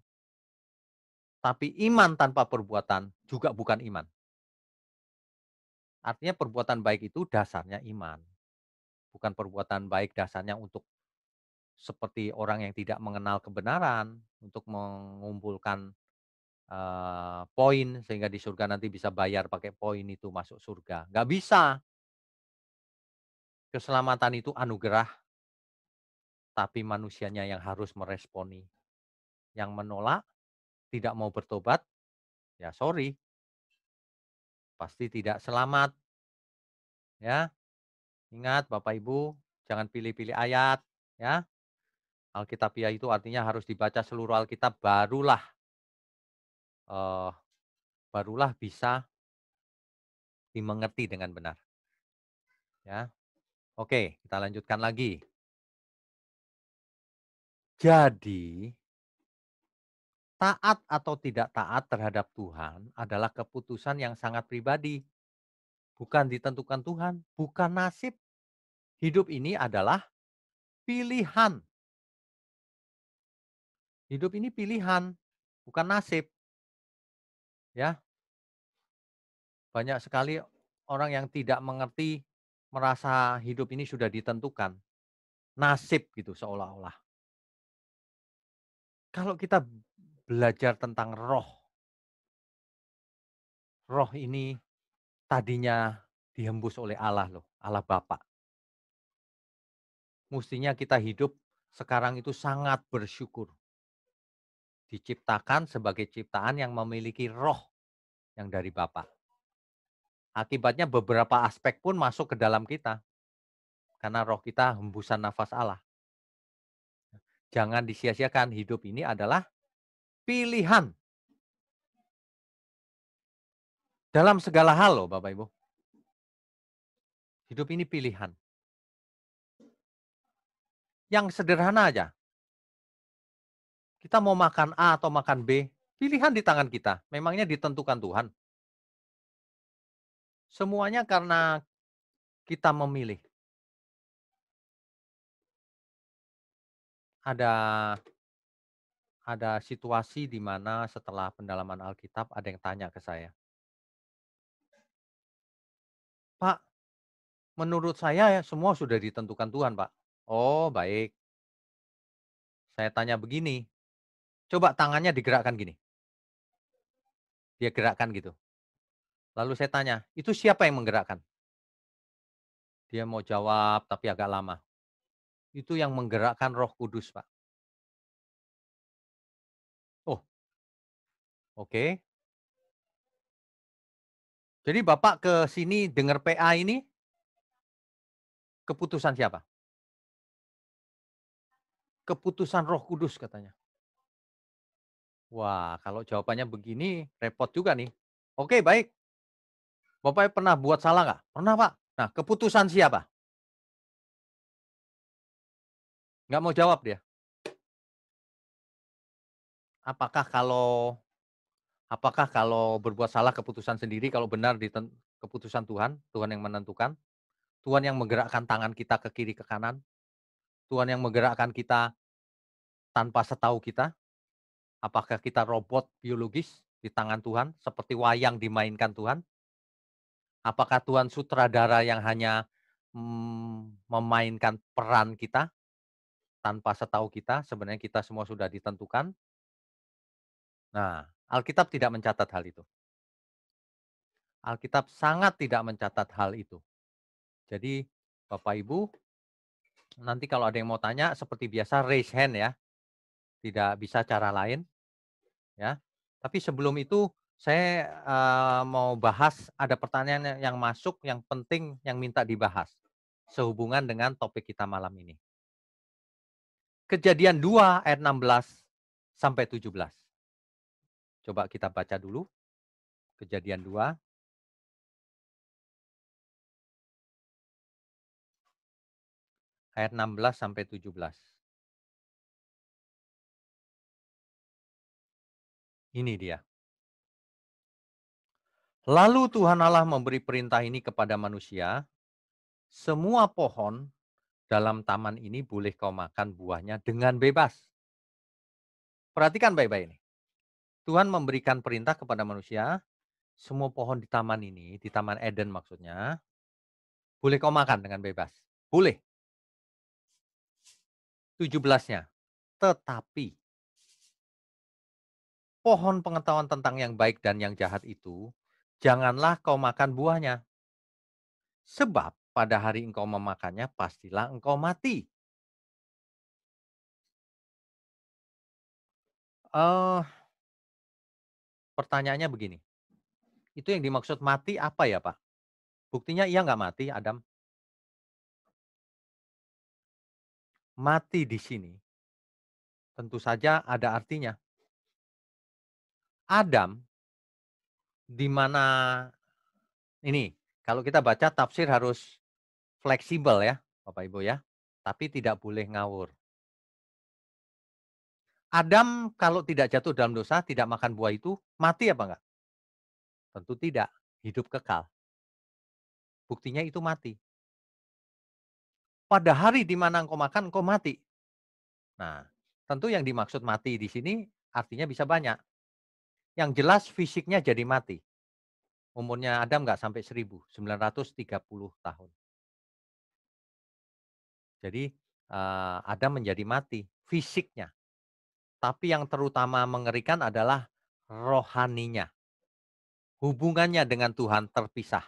tapi iman tanpa perbuatan juga bukan iman. Artinya perbuatan baik itu dasarnya iman, bukan perbuatan baik dasarnya untuk seperti orang yang tidak mengenal kebenaran, untuk mengumpulkan, poin sehingga di surga nanti bisa bayar pakai poin itu masuk surga, nggak bisa. Keselamatan itu anugerah, tapi manusianya yang harus meresponi. Yang menolak, tidak mau bertobat, ya sorry, pasti tidak selamat, ya. Ingat Bapak Ibu, jangan pilih-pilih ayat, ya. Alkitabiah itu artinya harus dibaca seluruh Alkitab, eee, barulah bisa dimengerti dengan benar, ya. Oke, kita lanjutkan lagi. Jadi, taat atau tidak taat terhadap Tuhan adalah keputusan yang sangat pribadi, bukan ditentukan Tuhan, bukan nasib. Hidup ini adalah pilihan. Hidup ini pilihan, bukan nasib, ya. Banyak sekali orang yang tidak mengerti, merasa hidup ini sudah ditentukan, nasib gitu seolah-olah. Kalau kita belajar tentang roh, roh ini tadinya dihembus oleh Allah loh, Allah Bapa. Mestinya kita hidup sekarang itu sangat bersyukur, diciptakan sebagai ciptaan yang memiliki roh yang dari Bapa. Akibatnya beberapa aspek pun masuk ke dalam kita, karena roh kita hembusan nafas Allah. Jangan disia-siakan, hidup ini adalah pilihan. Dalam segala hal loh Bapak Ibu. Hidup ini pilihan. Yang sederhana aja, kita mau makan A atau makan B, pilihan di tangan kita. Memangnya ditentukan Tuhan. Semuanya karena kita memilih. Ada situasi di mana setelah pendalaman Alkitab ada yang tanya ke saya, "Pak, menurut saya ya semua sudah ditentukan Tuhan, Pak." "Oh, baik." Saya tanya begini, "Coba tangannya digerakkan gini." Dia gerakkan gitu. Lalu saya tanya, "Itu siapa yang menggerakkan?" Dia mau jawab tapi agak lama. "Itu yang menggerakkan Roh Kudus, Pak." "Oh, oke. Jadi Bapak ke sini dengar PA ini keputusan siapa?" "Keputusan Roh Kudus," katanya. Wah, kalau jawabannya begini repot juga nih. "Oke, baik. Bapak pernah buat salah nggak?" "Pernah, Pak." "Nah, keputusan siapa?" Nggak mau jawab dia. Apakah kalau berbuat salah keputusan sendiri, kalau benar keputusan Tuhan, Tuhan yang menentukan, Tuhan yang menggerakkan tangan kita ke kiri ke kanan, Tuhan yang menggerakkan kita tanpa setahu kita, apakah kita robot biologis di tangan Tuhan seperti wayang dimainkan Tuhan? Apakah Tuhan sutradara yang hanya, memainkan peran kita tanpa setahu kita, sebenarnya kita semua sudah ditentukan? Nah, Alkitab tidak mencatat hal itu. Alkitab sangat tidak mencatat hal itu. Jadi, Bapak Ibu, nanti kalau ada yang mau tanya seperti biasa raise hand ya, tidak bisa cara lain ya. Tapi sebelum itu saya, mau bahas ada pertanyaan yang masuk yang penting yang minta dibahas, sehubungan dengan topik kita malam ini. Kejadian 2 ayat 16 sampai 17. Coba kita baca dulu, Kejadian 2 ayat 16 sampai 17. Ini dia. Lalu Tuhan Allah memberi perintah ini kepada manusia, semua pohon dalam taman ini boleh kau makan buahnya dengan bebas. Perhatikan baik-baik ini. Tuhan memberikan perintah kepada manusia, semua pohon di taman ini, di Taman Eden maksudnya, boleh kau makan dengan bebas. Boleh. 17-nya. Tetapi pohon pengetahuan tentang yang baik dan yang jahat itu, janganlah kau makan buahnya. Sebab pada hari engkau memakannya, pastilah engkau mati. Eh, Pertanyaannya begini, itu yang dimaksud mati apa ya Pak? Buktinya ia nggak mati, Adam. Mati di sini tentu saja ada artinya. Adam, di mana ini, kalau kita baca tafsir harus fleksibel ya, Bapak Ibu ya. Tapi tidak boleh ngawur. Adam kalau tidak jatuh dalam dosa, tidak makan buah itu, mati apa enggak? Tentu tidak, hidup kekal. Buktinya itu mati. Pada hari di mana engkau makan, engkau mati. Nah, tentu yang dimaksud mati di sini artinya bisa banyak. Yang jelas fisiknya jadi mati. Umurnya Adam nggak sampai 1930 tahun. Jadi Adam menjadi mati fisiknya. Tapi yang terutama mengerikan adalah rohaninya. Hubungannya dengan Tuhan terpisah.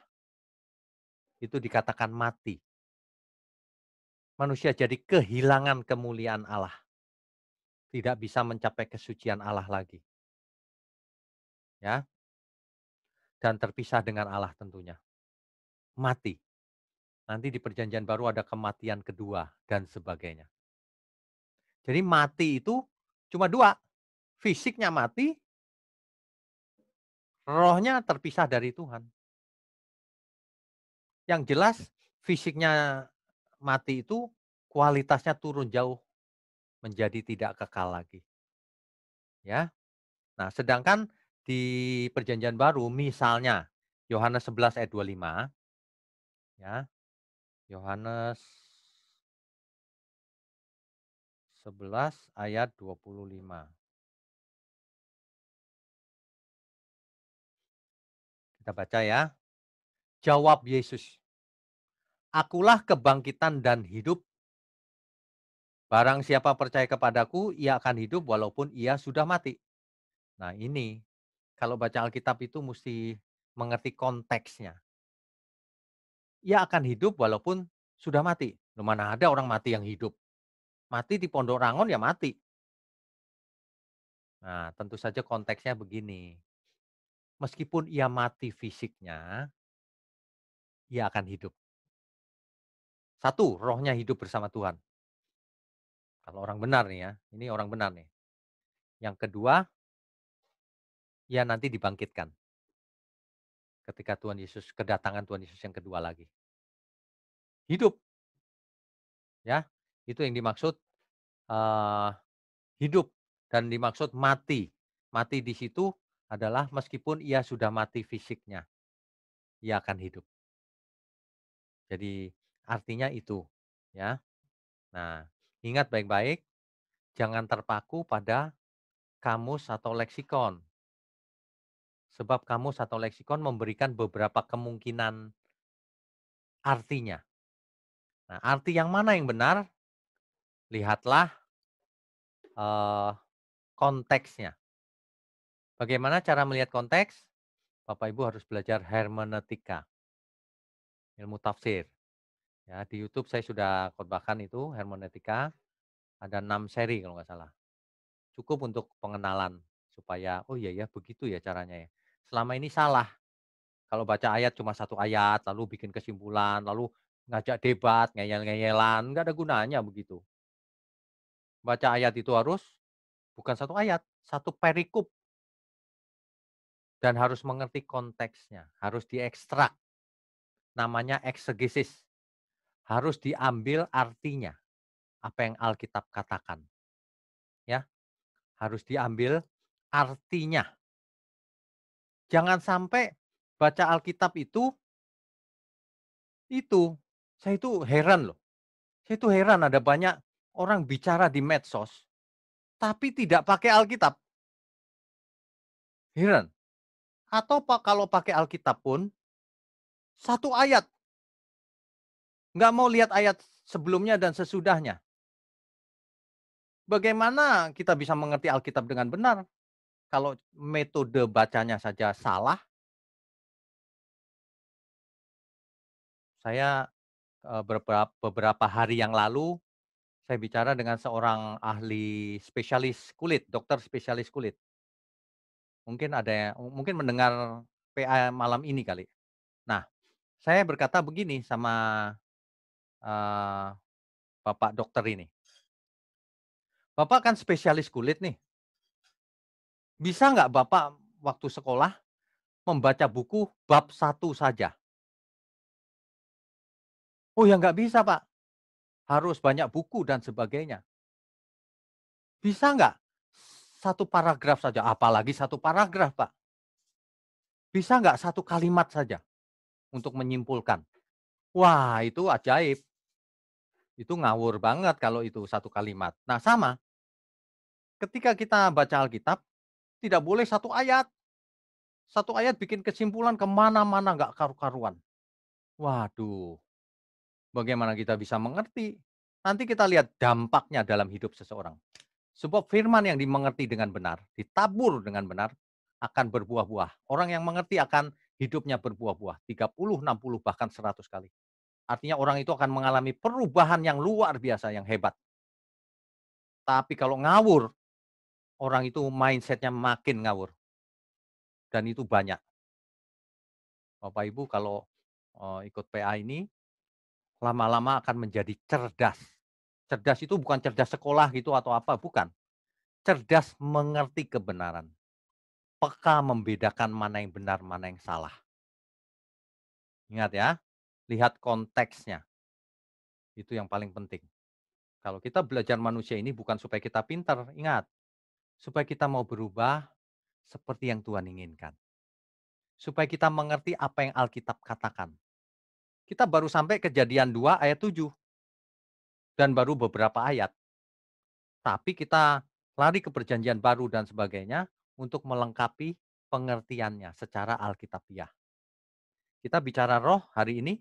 Itu dikatakan mati. Manusia jadi kehilangan kemuliaan Allah. Tidak bisa mencapai kesucian Allah lagi. Ya, dan terpisah dengan Allah tentunya. Mati. Nanti di perjanjian baru ada kematian kedua dan sebagainya. Jadi mati itu cuma dua. Fisiknya mati, rohnya terpisah dari Tuhan. Yang jelas fisiknya mati itu kualitasnya turun jauh menjadi tidak kekal lagi. Ya. Nah, sedangkan di perjanjian baru misalnya Yohanes 11 ayat 25 ya. Yohanes 11 ayat 25. Kita baca ya. Jawab Yesus, "Akulah kebangkitan dan hidup. Barang siapa percaya kepadaku, ia akan hidup walaupun ia sudah mati." Nah ini, kalau baca Alkitab itu mesti mengerti konteksnya. Ia akan hidup walaupun sudah mati. Loh, mana ada orang mati yang hidup? Mati di Pondok Rangon ya mati. Nah, tentu saja konteksnya begini. Meskipun ia mati fisiknya, ia akan hidup. Satu, rohnya hidup bersama Tuhan. Kalau orang benar nih ya, ini orang benar nih. Yang kedua, ia nanti dibangkitkan ketika Tuhan Yesus, kedatangan Tuhan Yesus yang kedua lagi. Hidup, ya. Itu yang dimaksud eh, hidup dan dimaksud mati. Mati di situ adalah meskipun ia sudah mati fisiknya, ia akan hidup. Jadi artinya itu, ya. Nah, ingat baik-baik, jangan terpaku pada kamus atau leksikon. Sebab kamus atau leksikon memberikan beberapa kemungkinan artinya. Nah, arti yang mana yang benar? Lihatlah konteksnya. Bagaimana cara melihat konteks? Bapak Ibu harus belajar hermeneutika, ilmu tafsir. Ya, di YouTube saya sudah khotbahkan itu hermeneutika, ada 6 seri kalau nggak salah. Cukup untuk pengenalan supaya, oh iya ya begitu ya caranya ya. Selama ini salah. Kalau baca ayat cuma satu ayat, lalu bikin kesimpulan, lalu ngajak debat, ngeyel-ngeyelan, nggak ada gunanya begitu. Baca ayat itu harus bukan satu ayat, satu perikop dan harus mengerti konteksnya, harus diekstrak. Namanya eksegesis. Harus diambil artinya, apa yang Alkitab katakan. Ya, harus diambil artinya. Jangan sampai baca Alkitab itu, saya itu heran loh. Saya itu heran ada banyak orang bicara di medsos, tapi tidak pakai Alkitab. Heran. Atau kalau pakai Alkitab pun, satu ayat, nggak mau lihat ayat sebelumnya dan sesudahnya. Bagaimana kita bisa mengerti Alkitab dengan benar? Kalau metode bacanya saja salah, saya beberapa hari yang lalu, saya bicara dengan seorang ahli spesialis kulit, dokter spesialis kulit. Mungkin ada yang mungkin mendengar PA malam ini kali. Nah, saya berkata begini sama, eee, bapak dokter ini, "Bapak kan spesialis kulit nih, bisa nggak Bapak waktu sekolah membaca buku bab satu saja?" "Oh ya nggak bisa Pak, harus banyak buku dan sebagainya." "Bisa nggak satu paragraf saja?" "Apalagi satu paragraf Pak, bisa nggak satu kalimat saja untuk menyimpulkan?" Wah itu ajaib, itu ngawur banget kalau itu satu kalimat. Nah sama, ketika kita baca Alkitab, tidak boleh satu ayat bikin kesimpulan ke mana-mana nggak karu-karuan. Waduh, bagaimana kita bisa mengerti? Nanti kita lihat dampaknya dalam hidup seseorang. Sebab firman yang dimengerti dengan benar, ditabur dengan benar, akan berbuah-buah. Orang yang mengerti akan hidupnya berbuah-buah. 30, 60, bahkan 100 kali. Artinya orang itu akan mengalami perubahan yang luar biasa, yang hebat. Tapi kalau ngawur, orang itu mindsetnya makin ngawur. Dan itu banyak. Bapak Ibu kalau ikut PA ini, lama-lama akan menjadi cerdas. Cerdas itu bukan cerdas sekolah gitu atau apa, bukan. Cerdas mengerti kebenaran. Peka membedakan mana yang benar, mana yang salah. Ingat ya, lihat konteksnya. Itu yang paling penting. Kalau kita belajar manusia ini bukan supaya kita pintar, ingat. Supaya kita mau berubah seperti yang Tuhan inginkan. Supaya kita mengerti apa yang Alkitab katakan. Kita baru sampai Kejadian 2 ayat 7 dan baru beberapa ayat. Tapi kita lari ke Perjanjian Baru dan sebagainya untuk melengkapi pengertiannya secara alkitabiah. Kita bicara roh hari ini,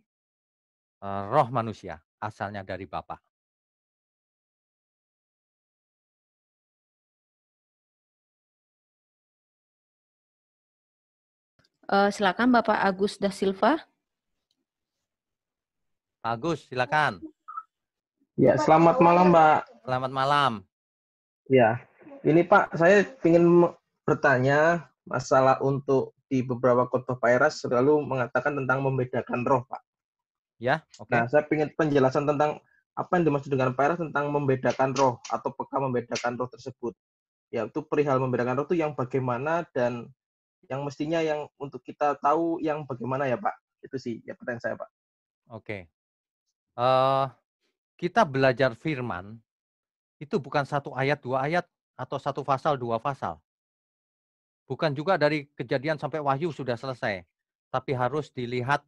roh manusia, asalnya dari Bapa. Silakan Bapak Agus da Silva. Pak Agus, silakan. Ya, selamat malam, Mbak. Selamat malam. Ya, ini Pak, saya ingin bertanya masalah untuk di beberapa khotbah Pak Eras selalu mengatakan tentang membedakan roh, Pak. Ya, oke. Nah, saya ingin penjelasan tentang apa yang dimaksud dengan Pak Eras tentang membedakan roh atau peka membedakan roh tersebut. Yaitu perihal membedakan roh itu yang bagaimana dan yang mestinya yang untuk kita tahu yang bagaimana ya, Pak. Itu sih ya pertanyaan saya, Pak. Oke. Eh, kita belajar firman itu bukan satu ayat, dua ayat, atau satu pasal, dua pasal. Bukan juga dari Kejadian sampai Wahyu sudah selesai. Tapi harus dilihat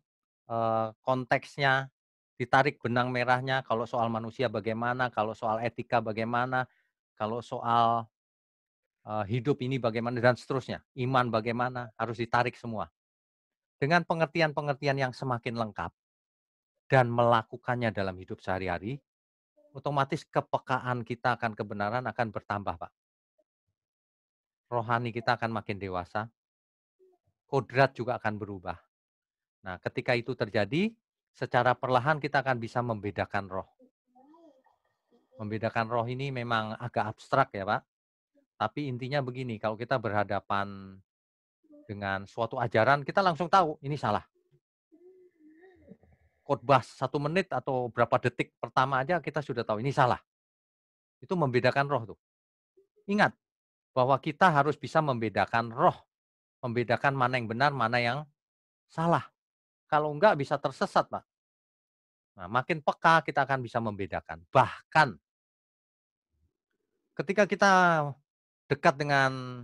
konteksnya, ditarik benang merahnya, kalau soal manusia bagaimana, kalau soal etika bagaimana, kalau soal hidup ini bagaimana, dan seterusnya. Iman bagaimana, harus ditarik semua. Dengan pengertian-pengertian yang semakin lengkap dan melakukannya dalam hidup sehari-hari, otomatis kepekaan kita akan kebenaran akan bertambah, Pak. Rohani kita akan makin dewasa, kodrat juga akan berubah. Nah, ketika itu terjadi, secara perlahan kita akan bisa membedakan roh. Membedakan roh ini memang agak abstrak ya, Pak. Tapi intinya begini, kalau kita berhadapan dengan suatu ajaran, kita langsung tahu ini salah. Khotbah 1 menit atau berapa detik pertama aja kita sudah tahu ini salah. Itu membedakan roh tuh. Ingat bahwa kita harus bisa membedakan roh, membedakan mana yang benar, mana yang salah. Kalau enggak bisa tersesat, Pak. Nah, makin peka kita akan bisa membedakan. Bahkan ketika kita dekat dengan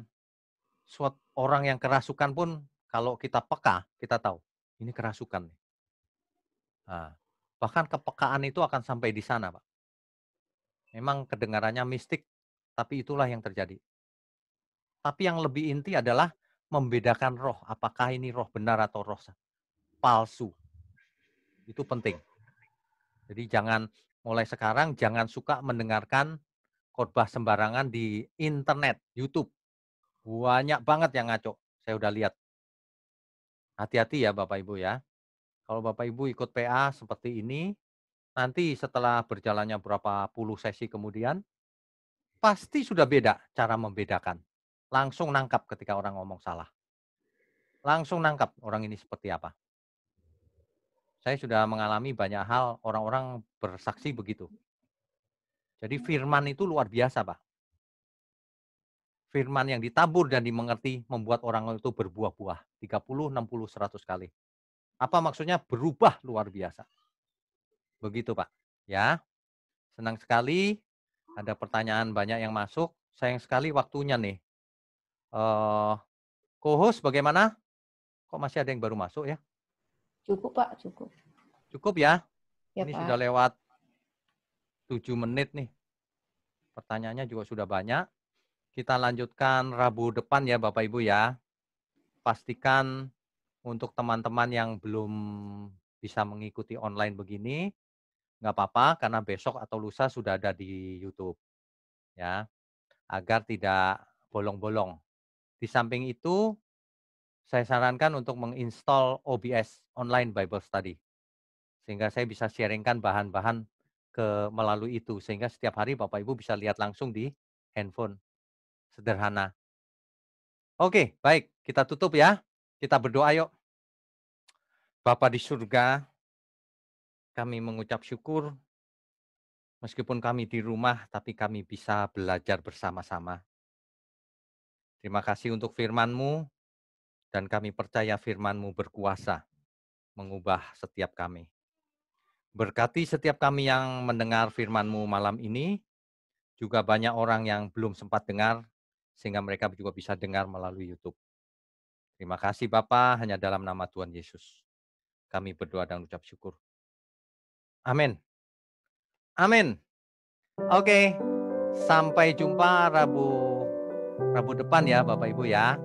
orang yang kerasukan pun Kalau kita peka, kita tahu ini kerasukan nih. Nah, bahkan kepekaan itu akan sampai di sana, Pak. Memang kedengarannya mistik, tapi itulah yang terjadi. Tapi yang lebih inti adalah membedakan roh, apakah ini roh benar atau roh palsu. Itu penting. Jadi mulai sekarang jangan suka mendengarkan khotbah sembarangan di internet, YouTube. Banyak banget yang ngaco, saya udah lihat. Hati-hati ya Bapak Ibu ya. Kalau Bapak Ibu ikut PA seperti ini, nanti setelah berjalannya berapa puluh sesi kemudian, pasti sudah beda cara membedakan. Langsung nangkap ketika orang ngomong salah. Langsung nangkap orang ini seperti apa. Saya sudah mengalami banyak hal orang-orang bersaksi begitu. Jadi firman itu luar biasa, Pak. Firman yang ditabur dan dimengerti membuat orang itu berbuah-buah. 30, 60, 100 kali. Apa maksudnya? Berubah luar biasa. Begitu, Pak. Ya, senang sekali. Ada pertanyaan banyak yang masuk. Sayang sekali waktunya nih. Co-host bagaimana? Kok masih ada yang baru masuk ya? Cukup, Pak, cukup. Cukup ya? Ya, Ini Pak. sudah lewat 7 menit nih. Pertanyaannya juga sudah banyak. Kita lanjutkan Rabu depan ya Bapak Ibu ya. Pastikan untuk teman-teman yang belum bisa mengikuti online begini, nggak apa-apa karena besok atau lusa sudah ada di YouTube. Ya, agar tidak bolong-bolong. Di samping itu, saya sarankan untuk menginstall OBS, Online Bible Study. Sehingga saya bisa sharingkan bahan-bahan melalui itu. Sehingga setiap hari Bapak Ibu bisa lihat langsung di handphone. Sederhana. Oke, baik. Kita tutup ya. Kita berdoa yuk. Bapa di surga, kami mengucap syukur meskipun kami di rumah, tapi kami bisa belajar bersama-sama. Terima kasih untuk firman-Mu, dan kami percaya firman-Mu berkuasa mengubah setiap kami. Berkati setiap kami yang mendengar firman-Mu malam ini, juga banyak orang yang belum sempat dengar, sehingga mereka juga bisa dengar melalui YouTube. Terima kasih Bapa, hanya dalam nama Tuhan Yesus. Kami berdoa dan ucap syukur. Amin. Amin. Oke, sampai jumpa Rabu depan ya Bapak Ibu ya.